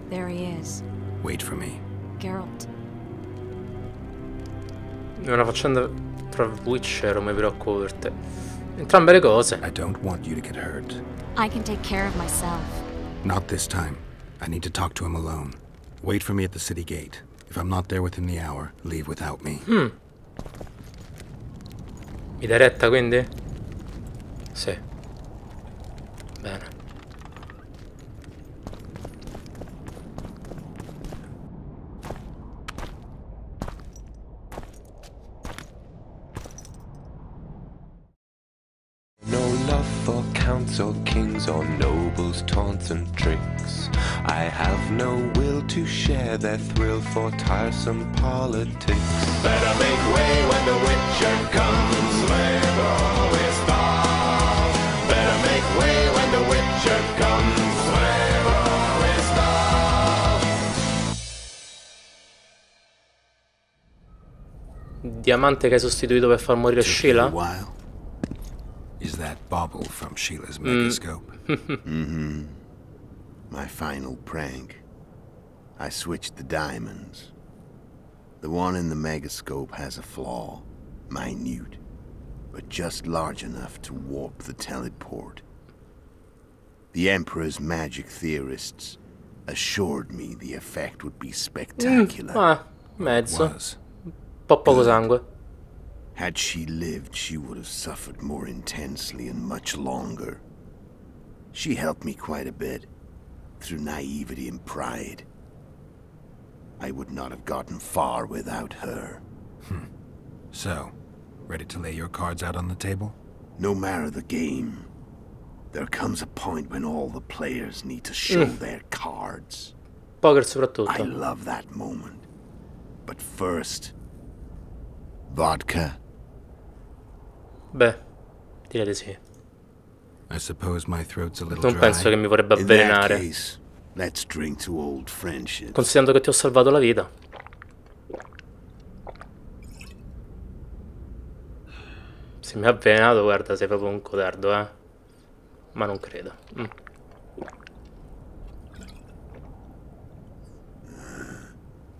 There he is. Wait for me. Geralt. È una faccenda tra Witcher o mi preoccupo per te. Entrambe le cose. I don't want you to get hurt. I can take care of myself. Not this time. I need to talk to him alone. Wait for me at the city gate. If I'm not there within the hour, leave without me. Mi dai retta quindi? Sì. Bene. For counts or kings or nobles, taunts and tricks. I have no will to share their thrill for tiresome politics. Better make way when the witcher comes, slave always fall. Better make way when the witcher comes, slave always fall. Diamante che hai sostituito per far morire Sheila? Is that bauble from Sheila's megascope? My final prank. I switched the diamonds. The one in the megascope has a flaw. Minute. But just large enough to warp the teleport. The Emperor's magic theorists assured me the effect would be spectacular. Mezzo. Poco sangue. Had she lived, she would have suffered more intensely and much longer. She helped me quite a bit, through naivety and pride. I would not have gotten far without her. So, ready to lay your cards out on the table? No matter the game, there comes a point when all the players need to show their cards. Poker soprattutto. I love that moment. But first, vodka. Beh, direi di sì. I suppose my throat's a little Non dry. penso che mi vorrebbe avvelenare. In that case, let's drink to old friendship. Considerando che ti ho salvato la vita. Se mi ha avvelenato, guarda, sei proprio un codardo, eh. Ma non credo.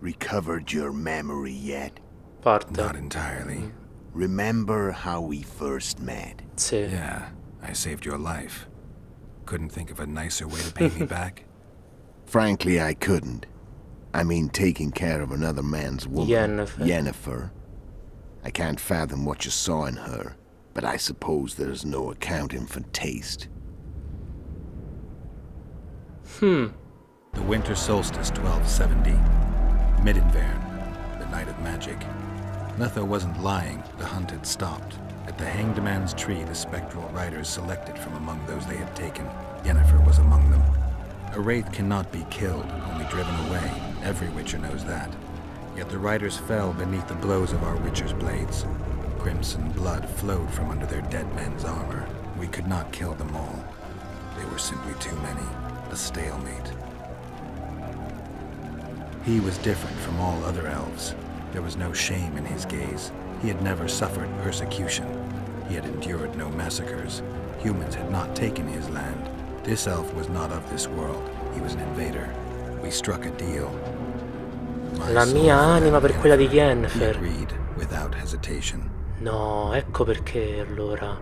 Recovered your memory yet? Parte. Not entirely. Remember how we first met? Sì. Yeah, I saved your life. Couldn't think of a nicer way to pay me back? Frankly, I couldn't. I mean, taking care of another man's woman. Yennefer. I can't fathom what you saw in her, but I suppose there's no accounting for taste. The winter solstice, 1270. Midinvern, the night of magic. Letho wasn't lying, the hunt had stopped. At the Hanged Man's Tree, the spectral riders selected from among those they had taken. Yennefer was among them. A wraith cannot be killed, only driven away. Every witcher knows that. Yet the riders fell beneath the blows of our witcher's blades. Crimson blood flowed from under their dead men's armor. We could not kill them all. They were simply too many. A stalemate. He was different from all other elves. There was no shame in his gaze. He had never suffered persecution. He had endured no massacres. Humans had not taken his land. This elf was not of this world. He was an invader. We struck a deal. La mia anima per quella di Yennefer. Agreed, without hesitation. No, ecco perché allora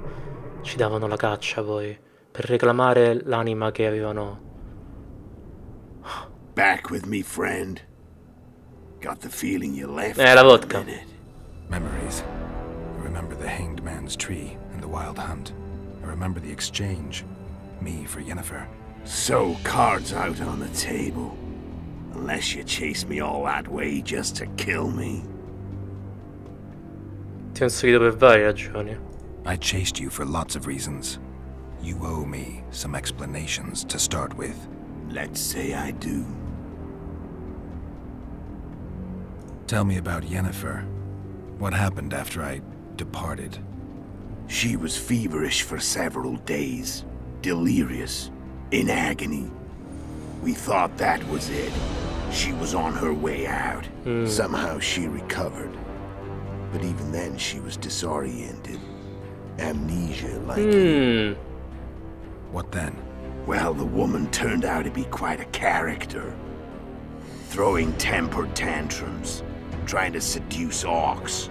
ci davano la caccia poi. Per reclamare l'anima che avevano. Back with me, friend. Got the feeling you left La vodka. for a minute. Memories. I remember the Hanged Man's Tree and the wild hunt. I remember the exchange. Me for Yennefer. So, cards out on the table. Unless you chase me all that way just to kill me. Ti ho inseguito per varie ragioni. I chased you for lots of reasons. You owe me some explanations to start with. Let's say I do. Tell me about Yennefer. What happened after I departed? She was feverish for several days. Delirious. In agony. We thought that was it. She was on her way out. Somehow she recovered. But even then she was disoriented. Amnesia like you. What then? Well, the woman turned out to be quite a character. throwing temper tantrums, trying to seduce orcs,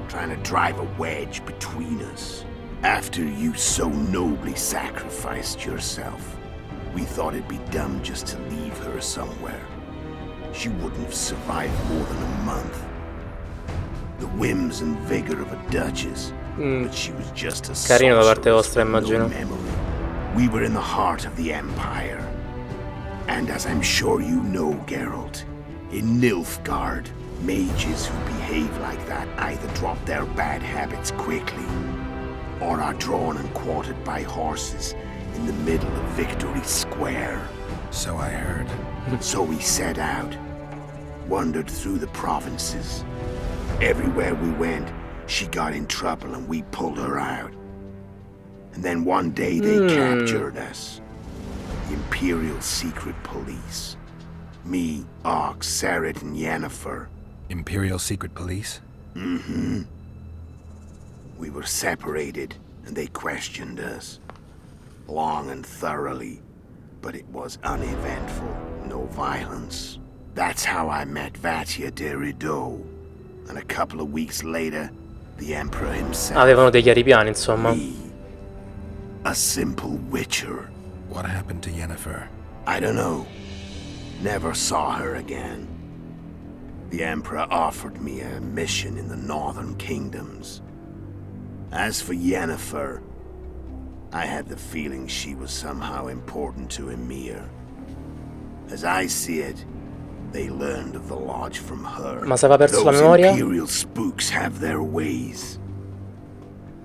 trying to drive a wedge between us. After you so nobly sacrificed yourself, we thought it'd be dumb just to leave her somewhere. She wouldn't have survived more than a month. The whims and vigor of a duchess, but she was just a Carino da parte sorceress vostra, with no immagino. memory. We were in the heart of the Empire. And as I'm sure you know, Geralt, in Nilfgaard, mages who behave like that either drop their bad habits quickly, or are drawn and quartered by horses in the middle of Victory Square. So I heard. So we set out, wandered through the provinces. Everywhere we went, she got in trouble and we pulled her out. And then one day they captured us. The Imperial Secret Police. Me, Ox, Sarah, and Yennefer. Imperial Secret Police? Mm-hmm. We were separated, and they questioned us. Long and thoroughly, but it was uneventful, no violence. That's how I met Vatia de Rideau. And a couple of weeks later, the Emperor himself. Avevano dei chiari piani, insomma. Me, a simple witcher. What happened to Yennefer? I don't know. Never saw her again. The Emperor offered me a mission in the northern kingdoms. As for Yennefer, I had the feeling she was somehow important to Emir. As I see it, they learned of the lodge from her. Ma se aveva perso la Those memoria? Imperial spooks have their ways.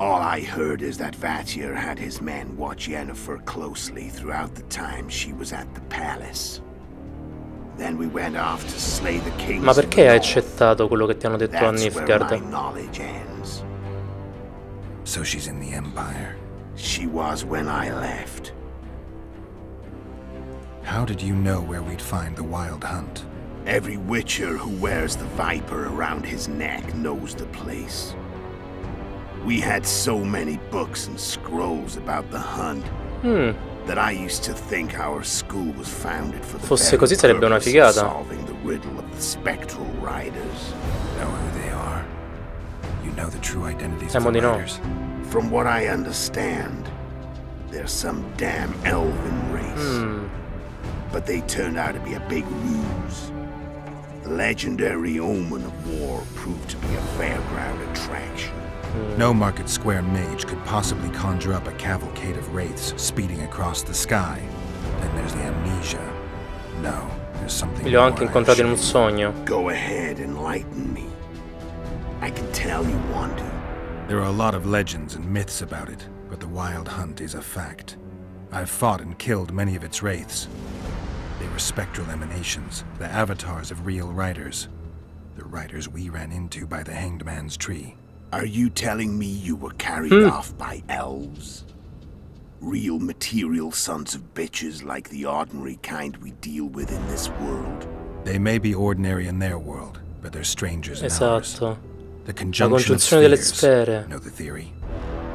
All I heard is that Vatir had his men watch Yennefer closely throughout the time she was at the palace. Then we went off to slay the kings. Ma perché hai accettato quello che ti hanno detto a That's where my Nilfgaard? knowledge ends. So she's in the Empire. She was when I left. How did you know where we'd find the Wild Hunt? Every witcher who wears the viper around his neck knows the place. We had so many books and scrolls about the hunt that I used to think our school was founded for the Fosse very così sarebbe una purpose of figata. solving the riddle of the spectral riders. Know who they are? You know the true identities Temo of the di no. riders? From what I understand, they're some damn elven race. But they turned out to be a big ruse. The legendary omen of war proved to be a fairground attraction. No market square mage could possibly conjure up a cavalcade of wraiths speeding across the sky. Then there's the amnesia. No, there's something Li ho more anche I incontrati in un assure you. sogno. Go ahead, enlighten me. I can tell you want to. There are a lot of legends and myths about it, but the Wild Hunt is a fact. I've fought and killed many of its wraiths. They were spectral emanations, the avatars of real riders. The riders we ran into by the Hanged Man's Tree. Are you telling me you were carried off by elves? Real material sons of bitches like the ordinary kind we deal with in this world? They may be ordinary in their world, but they're strangers in ours. Esatto. The La conjunction of congiunzione delle spheres. sfere. Know the theory?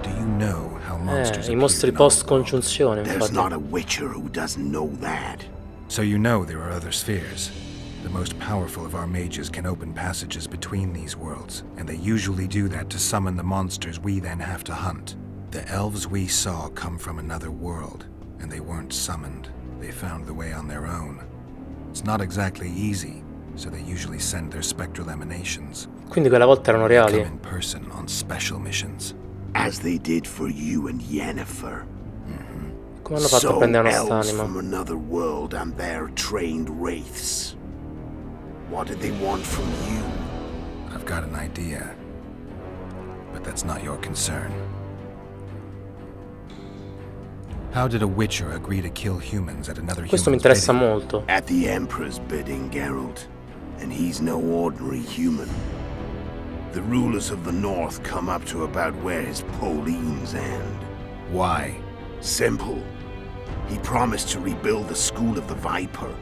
Do you know how monsters I appear mostri in our post congiunzione, There's infatti. not a witcher who doesn't know that. So you know there are other spheres. The most powerful of our mages can open passages between these worlds, and they usually do that to summon the monsters we then have to hunt. The elves we saw come from another world, and they weren't summoned. They found the way on their own. It's not exactly easy, so they usually send their spectral emanations. Quindi quella volta erano They come reali. in person on special missions. As they did for you and Yennefer. Come hanno fatto a So prendere elves nost'anima? from another world and their trained wraiths. What did they want from you? I've got an idea, but that's not your concern. How did a witcher agree to kill humans at another Questo mi human's interessa bidding? molto. At the Emperor's bidding, Geralt. And he's no ordinary human. The rulers of the North come up to about where his Pauline's end. Why? Simple. He promised to rebuild the School of the Viper,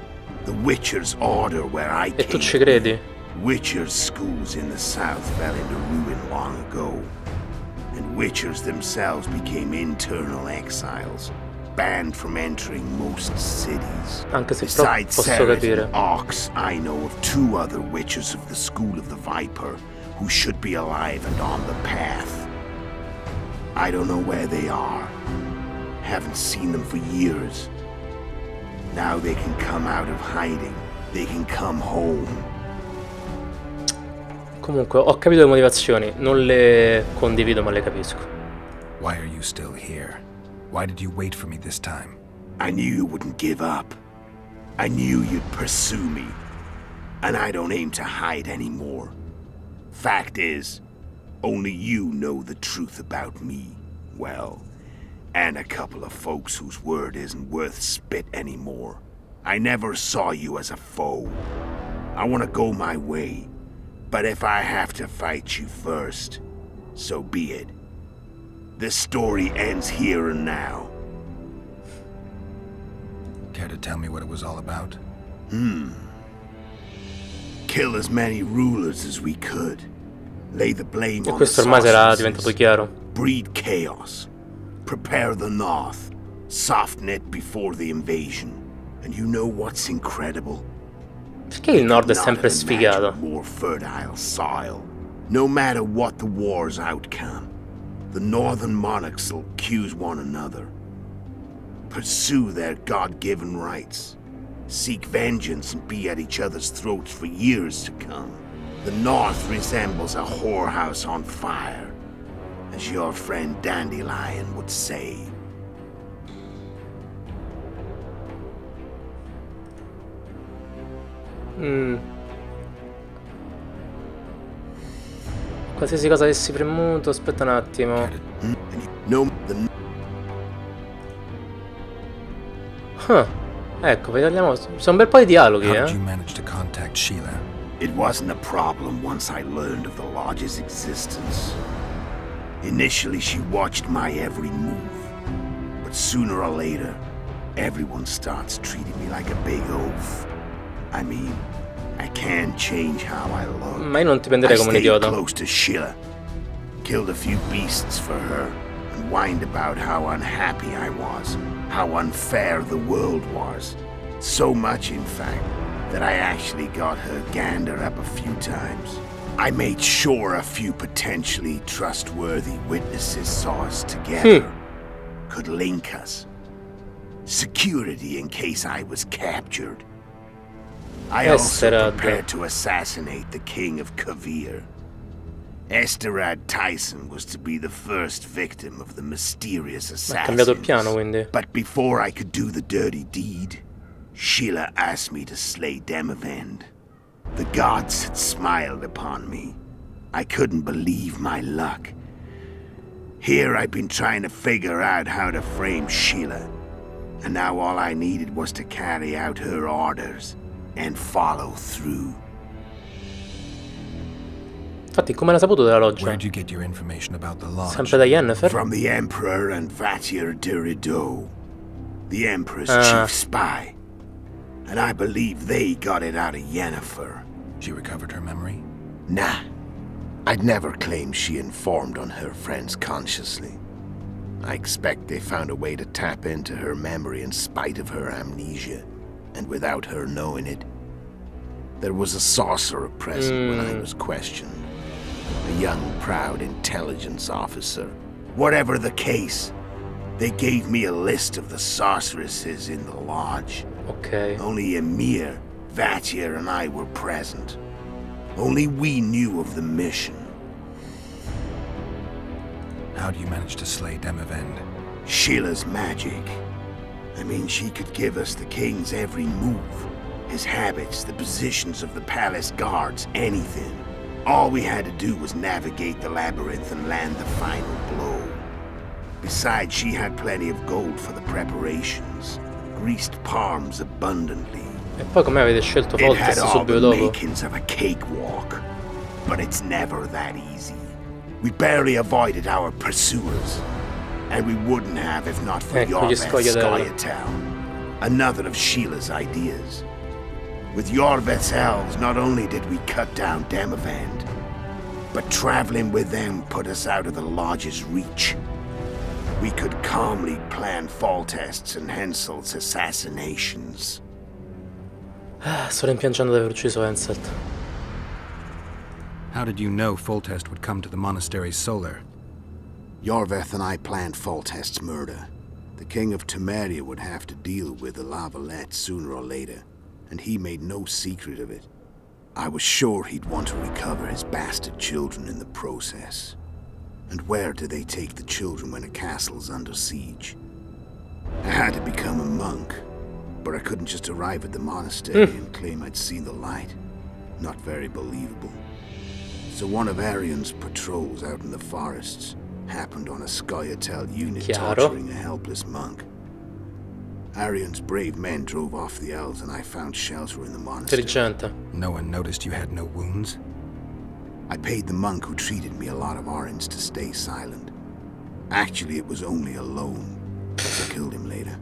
the Witcher's Order where I E tu came. ci credi? Witcher's schools in the south fell into ruin long ago, and Witchers themselves became internal exiles, banned from entering most cities. Anche se però Besides posso Sarah capire. and Ox, I know of 2 other witches of the School of the Viper who should be alive and on the path. I don't know where they are. Haven't seen them for years. Now they can come out of hiding. They can come home. Comunque ho capito le motivazioni, non le condivido ma le capisco. Why are you still here? Why did you wait for me this time? I knew you wouldn't give up. I knew you'd pursue me. And I don't aim to hide anymore. Fact is, only you know the truth about me. Well, and a couple of folks whose word isn't worth spit anymore. I never saw you as a foe. I want to go my way. But if I have to fight you first, so be it. This story ends here and now. Care to tell me what it was all about? Kill as many rulers as we could. Lay the blame E on the questo ormai sarà diventato sorceresses. chiaro. Breed chaos. Prepare the North. Soften it before the invasion. And you know what's incredible? Perché il nord è Not sempre have sfigato? imagined more fertile soil. No matter what the war's outcome, the northern monarchs will accuse one another. Pursue their God-given rights. Seek vengeance and be at each other's throats for years to come. The North resembles a whorehouse on fire, as your friend Dandelion would say. Qualsiasi cosa avessi premuto, aspetta un attimo. No, Ecco, vediamo. Sono un bel po' di dialoghi, How did eh. you manage to contact Sheila? it wasn't a problem once I learned of the Lodge's existence. Initially, she watched my every move. But sooner or later, everyone starts treating me like a big oaf. I mean, I can't change how I look. Ma io non ti I prenderei come un stayed idiota. close to Sheila, killed a few beasts for her, and whined about how unhappy I was, how unfair the world was. So much, in fact, that I actually got her gander up a few times. I made sure a few potentially trustworthy witnesses saw us together, could link us. Security in case I was captured. I also Essere prepared to assassinate the king of Kavir. Esterad Tyson was to be the first victim of the mysterious Ha cambiato il assassins. piano, quindi. But before I could do the dirty deed, Sheila asked me to slay Demavend. The gods had smiled upon me. I couldn't believe my luck. Here I've been trying to figure out how to frame Sheila, and now all I needed was to carry out her orders and follow through. Infatti, come l'ha saputo della loggia? Where'd you get your information about the lodge? Sempre da Yennefer? From the Emperor and Vatir de Rideau, the Emperor's Ah. chief spy. And I believe they got it out of Yennefer. She recovered her memory? Nah. I'd never claim she informed on her friends consciously. I expect they found a way to tap into her memory in spite of her amnesia, and without her knowing it. There was a sorcerer present when I was questioned. A young, proud intelligence officer. Whatever the case, they gave me a list of the sorceresses in the lodge. Ok. Only Emir, Vatir, and I were present. Only we knew of the mission. How do you manage to slay Demavend? Sheila's magic. I mean, she could give us the king's every move. His habits, the positions of the palace guards, anything. All we had to do was navigate the labyrinth and land the final blow. Besides, she had plenty of gold for the preparations. Greased palms abundantly. E poi come avete scelto It had Foltest all subito the dopo? makings of a cakewalk. But it's never that easy. We barely avoided our pursuers. And we wouldn't have if not for Ecco gli Yorveth scogliadello. Scoia'tael, another of Sheila's ideas. With Yorveth's elves, not only did we cut down Demavend, but traveling with them put us out of the Lodge's reach. we could calmly plan Foltest's and Hensel's assassinations. Sto rimpiangendo di aver ucciso Henselt. How did you know Foltest would come to the monastery's solar? Yorveth and I planned Foltest's murder. The king of Temeria would have to deal with the Lavalette sooner or later, and he made no secret of it. I was sure he'd want to recover his bastard children in the process. And where do they take the children when a castle's under siege? I had to become a monk, but I couldn't just arrive at the monastery and claim I'd seen the light. Not very believable. So one of Arian's patrols out in the forests happened on a Scoia'tael unit torturing a helpless monk. Arian's brave men drove off the elves and I found shelter in the monastery. Intelligente. No one noticed you had no wounds? I paid the monk who treated me a lot of orange to stay silent. Actually, it was only a loan, because I killed him later.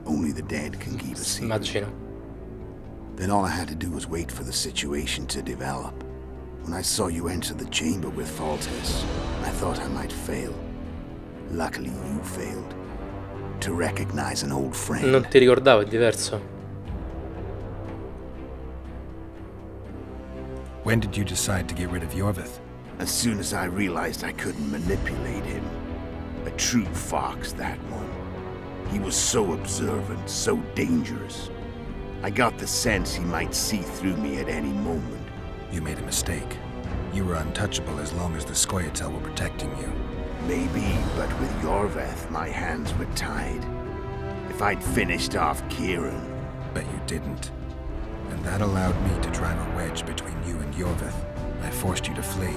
Only the dead can keep a secret. Immagino. Then all I had to do was wait for the situation to develop. When I saw you enter the chamber with Foltest, I thought I might fail. Luckily, you failed. To recognize an old friend. Non ti ricordavo, è diverso. When did you decide to get rid of Yorveth? As soon as I realized I couldn't manipulate him. A true fox, that one. He was so observant, so dangerous. I got the sense he might see through me at any moment. You made a mistake. You were untouchable as long as the Scoia'tael were protecting you. Maybe, but with Yorveth, my hands were tied. If I'd finished off Kieran... But you didn't. And that allowed me to drive a wedge between you and Yorveth. I forced you to flee.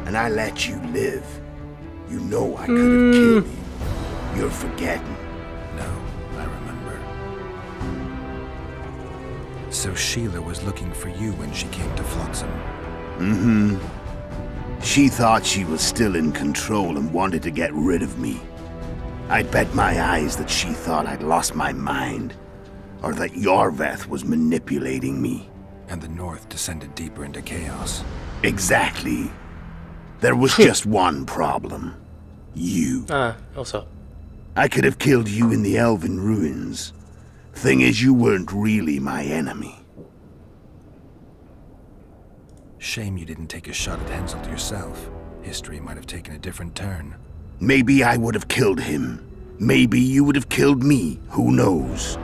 And I let you live. You know I could have killed you. You're forgetting. No, I remember. So Sheila was looking for you when she came to Flotsam. Mm-hmm. She thought she was still in control and wanted to get rid of me. I'd bet my eyes that she thought I'd lost my mind, or that Yorveth was manipulating me. And the North descended deeper into chaos. Exactly. There was just one problem. You. Lo so. I could have killed you in the Elven ruins. Thing is, you weren't really my enemy. Shame you didn't take a shot at Henselt yourself. History might have taken a different turn. Maybe I would have killed him. Maybe you would have killed me. Who knows?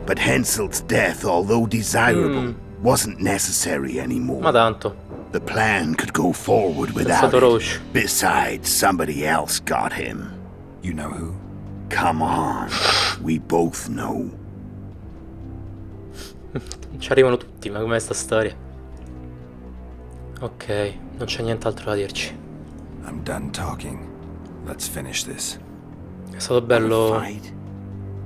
But Henselt's death, although desirable, wasn't necessary anymore. Ma tanto. The plan could go forward without it. Besides, somebody else got him. You know who? Come on. We both know. Ci arrivano tutti, ma com'è sta storia? Ok, non c'è nient'altro da dirci. I'm done talking. Let's finish this. È stato bello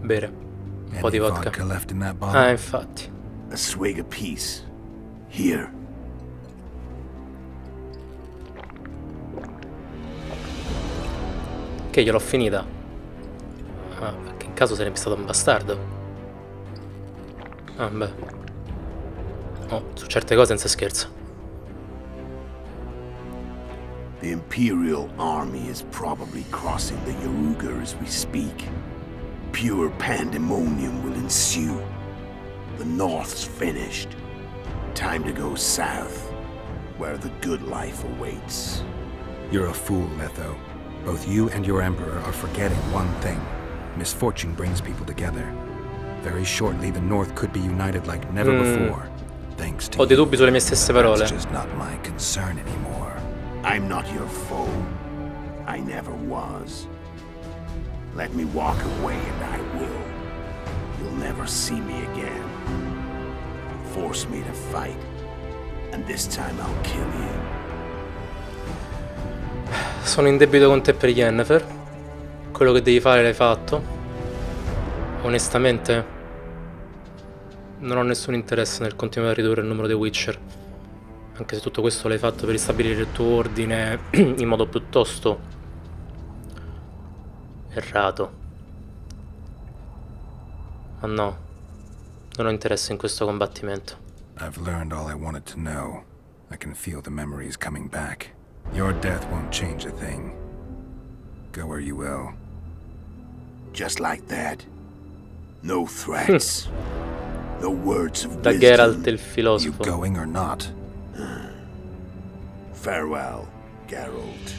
bere un po' di Any vodka. vodka left in that bottle? Infatti. A swig apiece. Here. Che gliel'ho finita. Perché in caso sarebbe stato un bastardo. Beh. Oh, su certe cose non si scherza. The Imperial Army is probably crossing the Yaruga as we speak. Pure pandemonium will ensue. The North's finished. Time to go south, where the good life awaits. You're a fool, Letho. Both you and your Emperor are forgetting one thing. Misfortune brings people together. Very shortly, the North could be united like never before. Thanks to Ho dei dubbi sulle mie stesse parole. That's just not my concern anymore. I'm not your foe. I never was. Let me walk away and I will. You'll never see me again. Force me to fight, and this time I'll kill you. Sono in debito con te per Yennefer. Quello che devi fare l'hai fatto. Onestamente non ho nessun interesse nel continuare a ridurre il numero dei Witcher. Anche se tutto questo l'hai fatto per ristabilire il tuo ordine in modo piuttosto errato. Ma no, non ho interesse in questo combattimento. I've learned all I wanted to know. I can feel the memories coming back. Your death won't change a thing. Go where you will. Just like that. No threats. No words of Da wisdom. Geralt il You filosofo. going or not? Farewell, Geralt.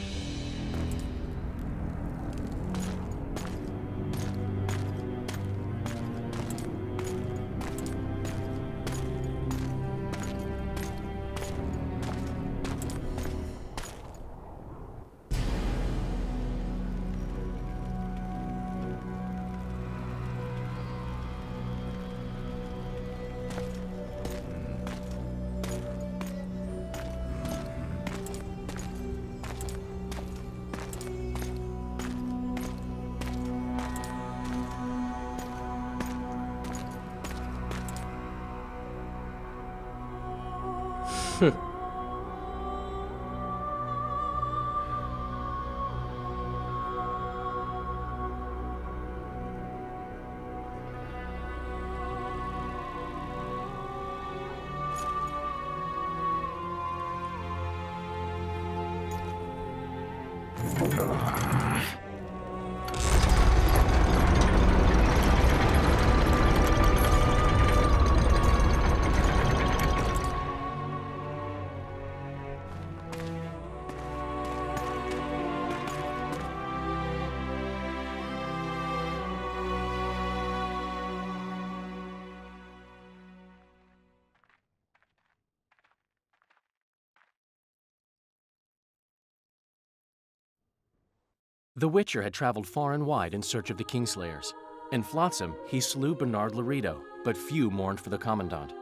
The Witcher had traveled far and wide in search of the Kingslayers. In Flotsam, he slew Bernard Laredo, but few mourned for the Commandant.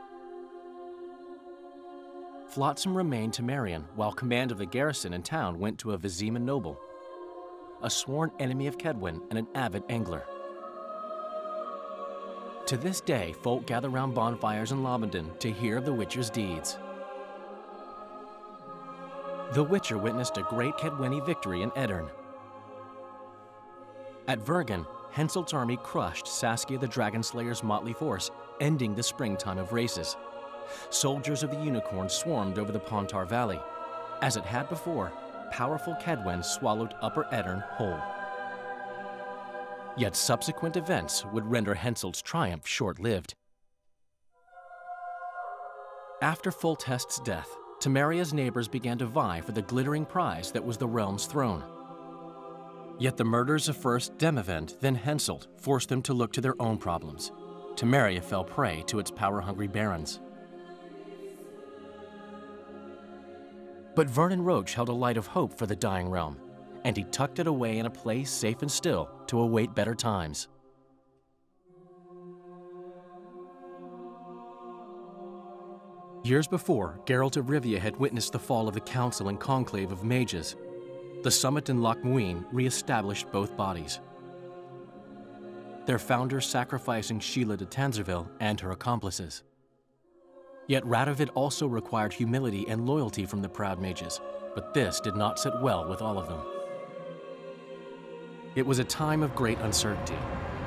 Flotsam remained to Marion, while command of the garrison and town went to a Vizima noble, a sworn enemy of Kedwen and an avid angler. To this day, folk gather round bonfires in Lobenden to hear of the Witcher's deeds. The Witcher witnessed a great Kedweni victory in Edirn. At Vergen, Henselt's army crushed Saskia the Dragonslayer's motley force, ending the springtime of races. Soldiers of the Unicorn swarmed over the Pontar Valley. As it had before, powerful Kedwen swallowed Upper Edirn whole. Yet subsequent events would render Henselt's triumph short-lived. After Foltest's death, Temeria's neighbors began to vie for the glittering prize that was the realm's throne. Yet the murders of first Demavend, then Henselt, forced them to look to their own problems. Temeria fell prey to its power-hungry barons. But Vernon Roche held a light of hope for the dying realm, and he tucked it away in a place safe and still to await better times. Years before, Geralt of Rivia had witnessed the fall of the Council and Conclave of Mages. The summit in Loch Muin re-established both bodies, their founders sacrificing Sheila de Tanzerville and her accomplices. Yet Radovid also required humility and loyalty from the proud mages, but this did not sit well with all of them. It was a time of great uncertainty,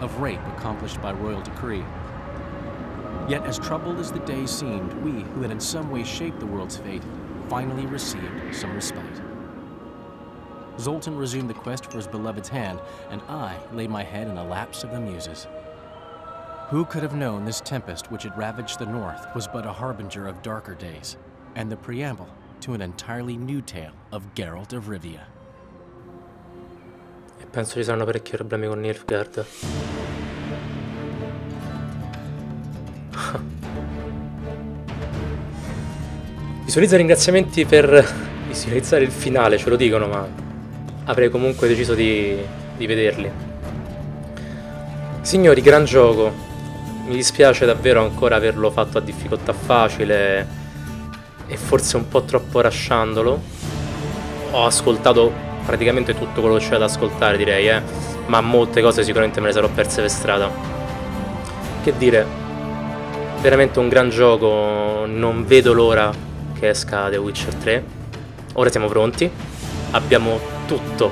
of rape accomplished by royal decree. Yet as troubled as the days seemed, we, who had in some way shaped the world's fate, finally received some respite. Zoltan resumed the quest for his beloved's hand, and I laid my head in a lapse of the muses. Who could have known this tempest which had ravaged the north was but a harbinger of darker days, and the preamble to an entirely new tale of Geralt of Rivia. E penso ci saranno parecchi problemi con Nilfgaard. Visualizza ringraziamenti per visualizzare il finale, ce lo dicono, ma avrei comunque deciso di vederli. Signori, gran gioco. Mi dispiace davvero ancora averlo fatto a difficoltà facile e forse un po' troppo rushando. Ho ascoltato praticamente tutto quello che c'era da ascoltare, direi, ma molte cose sicuramente me le sarò perse per strada. Che dire, veramente un gran gioco, non vedo l'ora che esca The Witcher 3. Ora siamo pronti, abbiamo tutto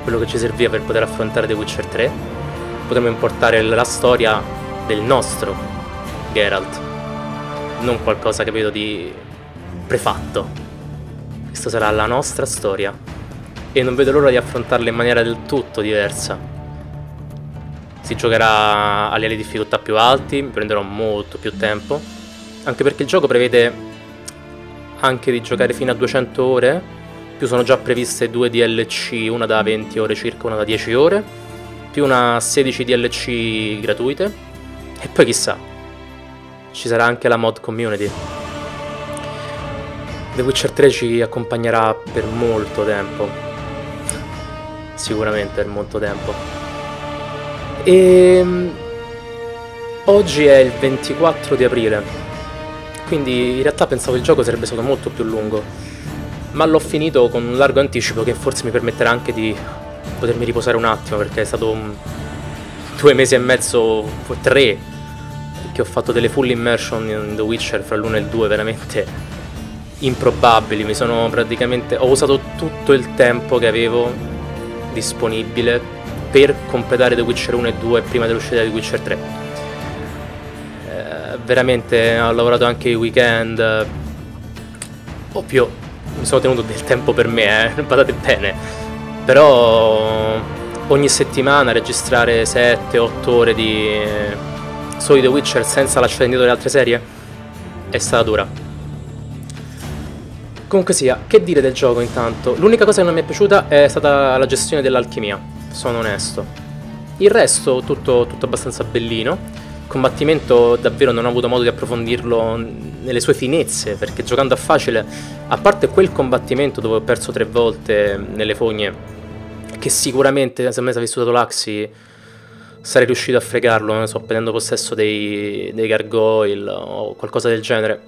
quello che ci serviva per poter affrontare The Witcher 3. Potremo importare la storia del nostro Geralt, non qualcosa, capito, di prefatto. Questa sarà la nostra storia e non vedo l'ora di affrontarla in maniera del tutto diversa. Si giocherà a livelli di difficoltà più alti, mi prenderò molto più tempo, anche perché il gioco prevede anche di giocare fino a 200 ore, più sono già previste 2 DLC, una da 20 ore circa, una da 10 ore, più una 16 DLC gratuite, e poi chissà, ci sarà anche la mod community. The Witcher 3 ci accompagnerà per molto tempo, sicuramente per molto tempo. E oggi è il 24 di aprile, quindi in realtà pensavo il gioco sarebbe stato molto più lungo, ma l'ho finito con un largo anticipo che forse mi permetterà anche di potermi riposare un attimo, perché è stato 2 mesi e mezzo, 3, che ho fatto delle full immersion in The Witcher fra l'1 e il 2 veramente improbabili. Ho usato tutto il tempo che avevo disponibile per completare The Witcher 1 e 2 prima dell'uscita di The Witcher 3. Veramente ho lavorato anche i weekend, ovvio mi sono tenuto del tempo per me, badate bene, però ogni settimana registrare 7-8 ore di solo The Witcher senza lasciare indietro le altre serie è stata dura. Comunque sia, che dire del gioco intanto? L'unica cosa che non mi è piaciuta è stata la gestione dell'alchimia, sono onesto. Il resto tutto abbastanza bellino. Il combattimento davvero non ho avuto modo di approfondirlo nelle sue finezze, perché giocando a facile, a parte quel combattimento dove ho perso 3 volte nelle fogne, che sicuramente se me avessi usato l'Axi sarei riuscito a fregarlo, non so, prendendo possesso dei gargoyle o qualcosa del genere.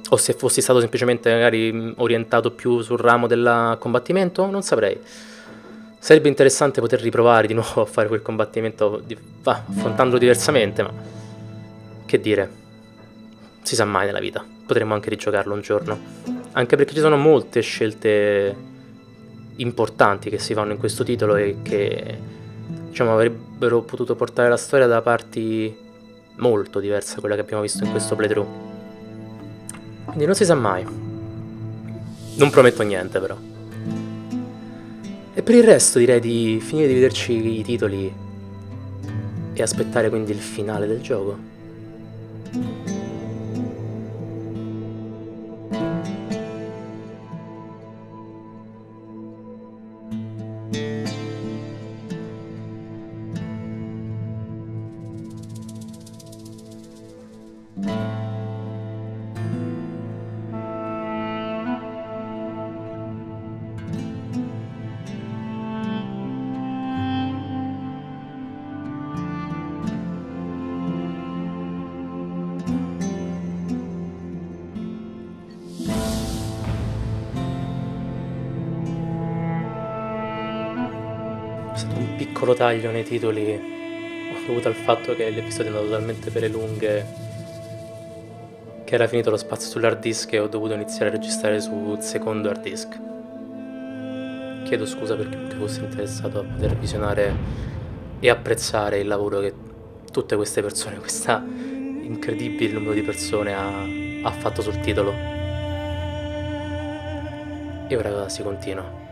O se fossi stato semplicemente magari orientato più sul ramo del combattimento, non saprei. Sarebbe interessante poter riprovare di nuovo a fare quel combattimento, affrontandolo diversamente, ma che dire, si sa mai nella vita, potremmo anche rigiocarlo un giorno. Anche perché ci sono molte scelte importanti che si fanno in questo titolo e che, diciamo, avrebbero potuto portare la storia da parti molto diverse da quella che abbiamo visto in questo playthrough. Quindi non si sa mai. Non prometto niente però. E per il resto direi di finire di vederci i titoli e aspettare quindi il finale del gioco. Piccolo taglio nei titoli dovuto al fatto che l'episodio è andato talmente per le lunghe che era finito lo spazio sull'hard disk e ho dovuto iniziare a registrare sul secondo hard disk. Chiedo scusa per chiunque fosse interessato a poter visionare e apprezzare il lavoro che tutte queste persone, questa incredibile numero di persone ha fatto sul titolo. E ora si continua.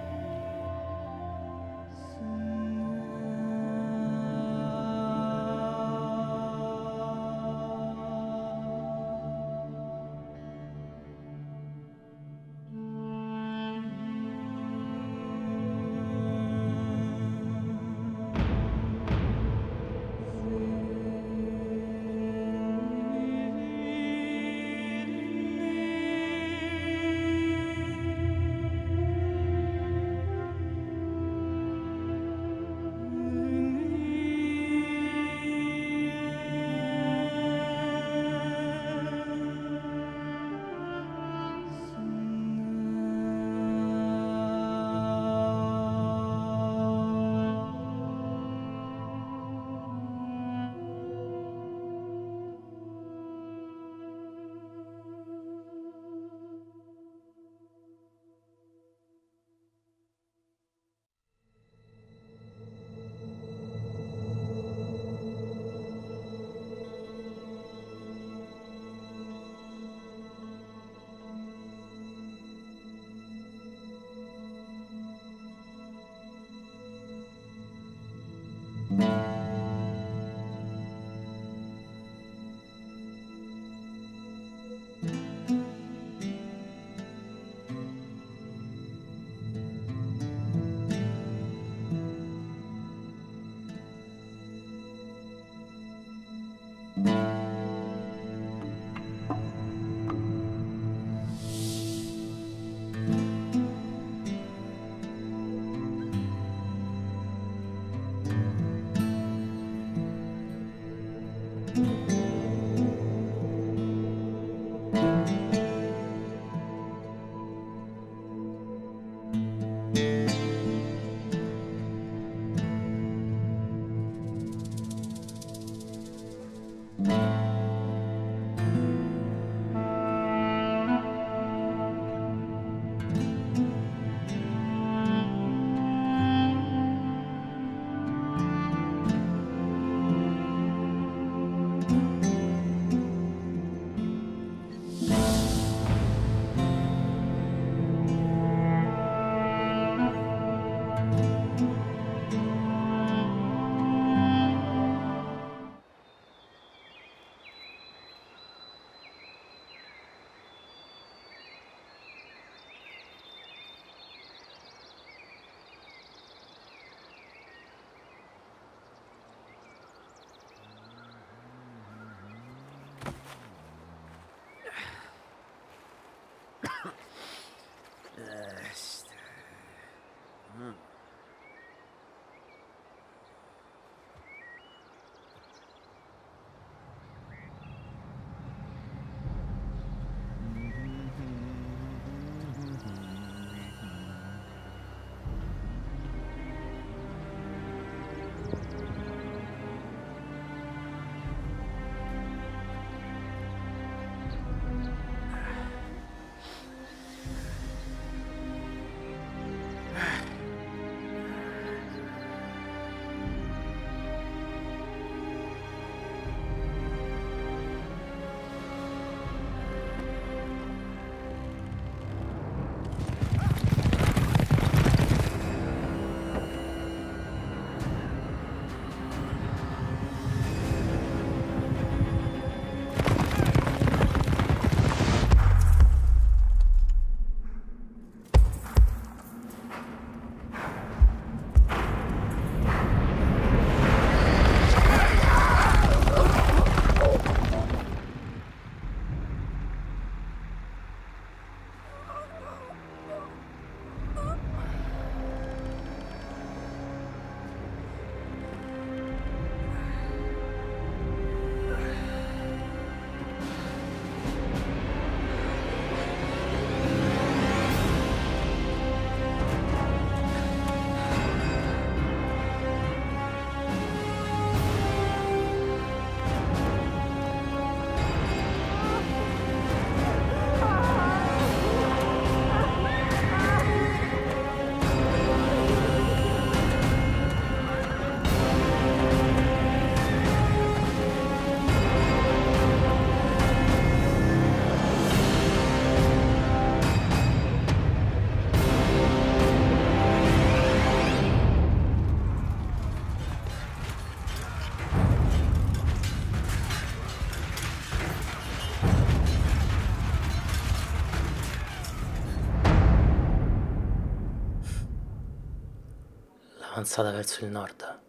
Avanzata verso il nord.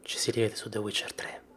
Ci si rivede su The Witcher 3.